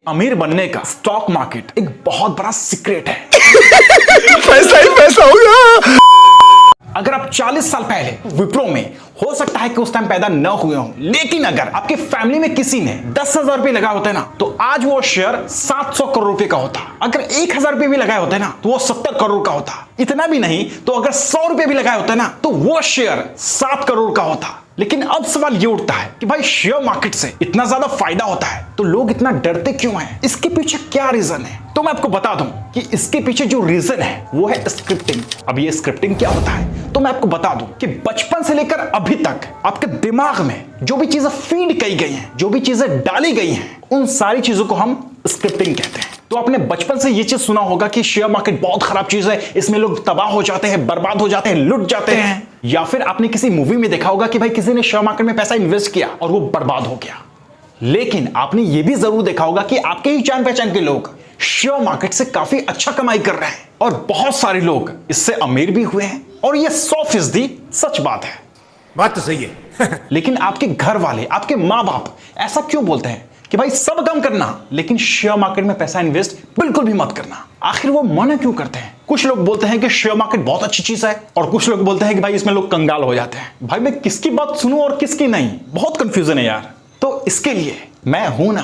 अमीर बनने का स्टॉक मार्केट एक बहुत बड़ा सीक्रेट है। पैसा ही पैसा होगा। अगर आप 40 साल पहले विप्रो में हो सकता है कि उस टाइम पैदा न हुए हों, लेकिन अगर आपकी फैमिली में किसी ने 10,000 रुपए लगाए होते ना, तो आज वो शेयर 700 करोड़ रुपए का होता। अगर 1,000 रुपए भी लगाए होते ना, तो वो 70 करोड़ का होता। इतना भी नहीं तो अगर 100 रुपए भी लगाए होते ना, तो वो शेयर 7 करोड़ का होता। लेकिन अब सवाल ये उठता है कि भाई शेयर मार्केट से इतना ज्यादा फायदा होता है तो लोग इतना डरते क्यों हैं? इसके पीछे क्या रीजन है? तो मैं आपको बता दूं कि इसके पीछे जो रीजन है वो है स्क्रिप्टिंग। अब ये स्क्रिप्टिंग क्या होता है तो मैं आपको बता दूं कि बचपन से लेकर अभी तक आपके दिमाग में जो भी चीजें फीड की गई हैं, जो भी चीजें डाली गई हैं, उन सारी चीजों को हम स्क्रिप्टिंग कहते हैं। तो आपने बचपन से ये चीज सुना होगा कि शेयर मार्केट बहुत खराब चीज है, इसमें लोग तबाह हो जाते हैं, बर्बाद हो जाते हैं, लुट जाते हैं। या फिर आपने किसी मूवी में देखा होगा कि भाई किसी ने शेयर मार्केट में पैसा इन्वेस्ट किया और वो बर्बाद हो गया। लेकिन आपने ये भी जरूर देखा होगा कि आपके ही जान पहचान के लोग शेयर मार्केट से काफी अच्छा कमाई कर रहे हैं और बहुत सारे लोग इससे अमीर भी हुए हैं। और ये 100% सच बात है। बात तो सही है। लेकिन आपके घर वाले, आपके माँ बाप ऐसा क्यों बोलते हैं कि भाई सब काम करना लेकिन शेयर मार्केट में पैसा इन्वेस्ट बिल्कुल भी मत करना? आखिर वो मना क्यों करते हैं? कुछ लोग बोलते हैं कि शेयर मार्केट बहुत अच्छी चीज है और कुछ लोग बोलते हैं कि भाई इसमें लोग कंगाल हो जाते हैं। भाई मैं किसकी बात सुनूं और किसकी नहीं, बहुत कंफ्यूजन है यार। तो इसके लिए मैं हूं ना।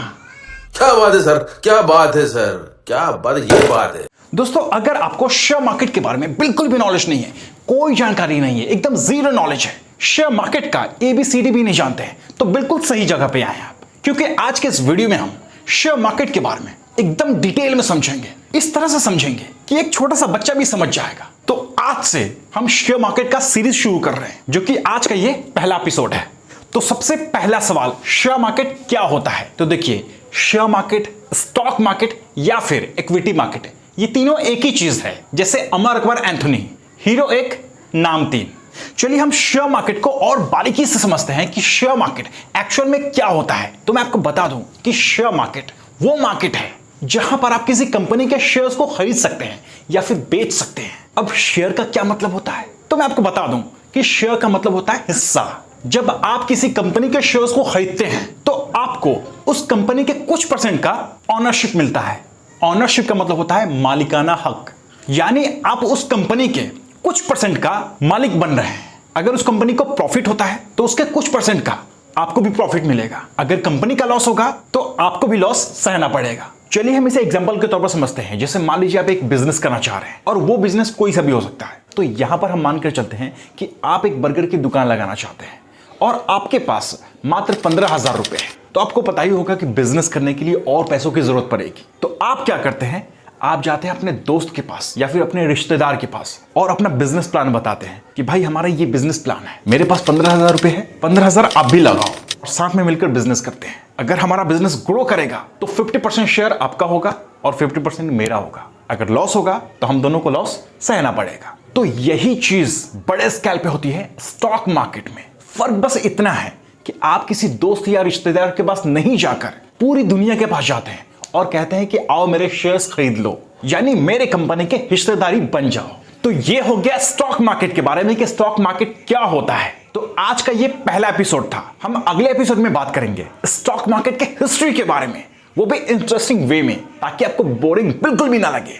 क्या बात है सर, क्या बात है सर, क्या बात है, ये बात है। दोस्तों, अगर आपको शेयर मार्केट के बारे में बिल्कुल भी नॉलेज नहीं है, कोई जानकारी नहीं है, एकदम जीरो नॉलेज है, शेयर मार्केट का ABCD भी नहीं जानते हैं, तो बिल्कुल सही जगह पे आए हैं आप। क्योंकि आज के इस वीडियो में हम शेयर मार्केट के बारे में एकदम डिटेल में समझेंगे। इस तरह से समझेंगे कि एक छोटा सा बच्चा भी समझ जाएगा। तो आज से हम शेयर मार्केट का सीरीज शुरू कर रहे हैं, जो कि आज का ये पहला एपिसोड है। तो सबसे पहला सवाल, शेयर मार्केट क्या होता है? तो देखिए, शेयर मार्केट, स्टॉक मार्केट या फिर इक्विटी मार्केट, ये तीनों एक ही चीज है। जैसे अमर अकबर एंथोनी, हीरो एक, नाम तीन। चलिए हम शेयर मार्केट को और बारीकी से समझते हैं कि शेयर मार्केट एक्चुअल में क्या होता है। तो मैं आपको बता दूं कि शेयर मार्केट वो मार्केट है जहां पर आप किसी कंपनी के शेयर्स को खरीद सकते हैं या फिर बेच सकते हैं। अब शेयर का क्या मतलब होता है? तो मैं आपको बता दूं कि शेयर का मतलब होता है हिस्सा। जब आप किसी कंपनी के शेयर्स को खरीदते हैं तो आपको उस कंपनी के कुछ % का ऑनरशिप मिलता है। ऑनरशिप का मतलब होता है मालिकाना हक, यानी आप उस कंपनी के कुछ % का मालिक बन रहे हैं। अगर उस कंपनी को प्रॉफिट होता है तो उसके कुछ % का आपको भी प्रॉफिट मिलेगा। अगर कंपनी का लॉस होगा तो आपको भी लॉस सहना पड़ेगा। चलिए हम इसे एग्जांपल के तौर पर समझते हैं। जैसे मान लीजिए आप एक बिजनेस करना चाह रहे हैं और वो बिजनेस कोई सा भी हो सकता है। तो यहां पर हम मानकर चलते हैं कि आप एक बर्गर की दुकान लगाना चाहते हैं और आपके पास मात्र 15,000 रुपए है। तो आपको पता ही होगा कि बिजनेस करने के लिए और पैसों की जरूरत पड़ेगी। तो आप क्या करते हैं, आप जाते हैं अपने दोस्त के पास या फिर अपने रिश्तेदार के पास और अपना बिजनेस प्लान बताते हैं कि भाई हमारा ये बिजनेस प्लान है, मेरे पास 15,000 रुपए है, 15,000 आप भी लगाओ और साथ में मिलकर बिजनेस करते हैं। अगर हमारा बिजनेस ग्रो करेगा तो 50% शेयर आपका होगा और 50% मेरा होगा। अगर लॉस होगा तो हम दोनों को लॉस सहना पड़ेगा। तो यही चीज बड़े स्केल पे होती है स्टॉक मार्केट में। फर्क बस इतना है कि आप किसी दोस्त या रिश्तेदार के पास नहीं जाकर पूरी दुनिया के पास जाते हैं और कहते हैं कि आओ मेरे शेयर्स खरीद लो, यानी मेरे कंपनी के हिस्सेदारी बन जाओ। तो ये हो गया स्टॉक मार्केट के बारे में कि स्टॉक मार्केट क्या होता है। तो आज का ये पहला एपिसोड था। हम अगले एपिसोड में बात करेंगे स्टॉक मार्केट के हिस्ट्री के बारे में, वो भी इंटरेस्टिंग वे में, ताकि आपको बोरिंग बिल्कुल भी ना लगे।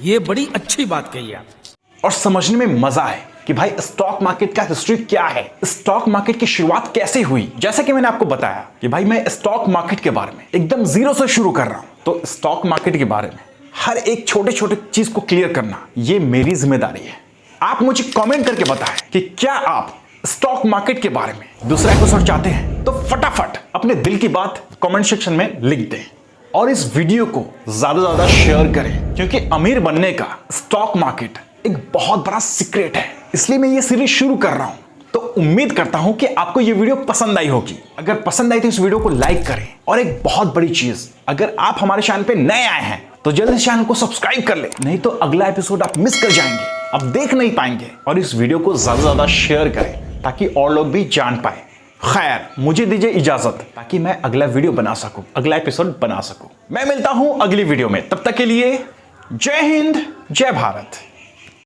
ये बड़ी अच्छी बात कही आप, और समझने में मजा आए कि भाई स्टॉक मार्केट का हिस्ट्री क्या है, स्टॉक मार्केट की शुरुआत कैसे हुई। जैसे कि मैंने आपको बताया कि भाई मैं स्टॉक मार्केट के बारे में एकदम जीरो से शुरू कर रहा हूं। तो स्टॉक मार्केट के बारे में हर एक छोटे छोटे चीज को क्लियर करना ये मेरी जिम्मेदारी है। आप मुझे कमेंट करके बताएं कि क्या आप स्टॉक मार्केट के बारे में दूसरा एपिसोड चाहते हैं। तो फटाफट अपने दिल की बात कमेंट सेक्शन में लिख दें और इस वीडियो को ज्यादा से ज्यादा शेयर करें, क्योंकि अमीर बनने का स्टॉक मार्केट एक बहुत बड़ा सीक्रेट है। इसलिए मैं ये सीरीज शुरू कर रहा हूं। तो उम्मीद करता हूं कि आपको ये वीडियो पसंद आई होगी। अगर पसंद आई तो इस वीडियो को लाइक करें। और एक बहुत बड़ी चीज, अगर आप हमारे चैनल पे नए आए हैं तो जल्दी से चैनल को सब्सक्राइब कर ले, नहीं तो अगला एपिसोड आप मिस कर जाएंगे, आप देख नहीं पाएंगे। और इस वीडियो को ज्यादा से ज्यादा शेयर करें ताकि और लोग भी जान पाए। खैर, मुझे दीजिए इजाजत ताकि मैं अगला वीडियो बना सकूं, अगला एपिसोड बना सकूं। मैं मिलता हूं अगली वीडियो में, तब तक के लिए जय हिंद, जय भारत।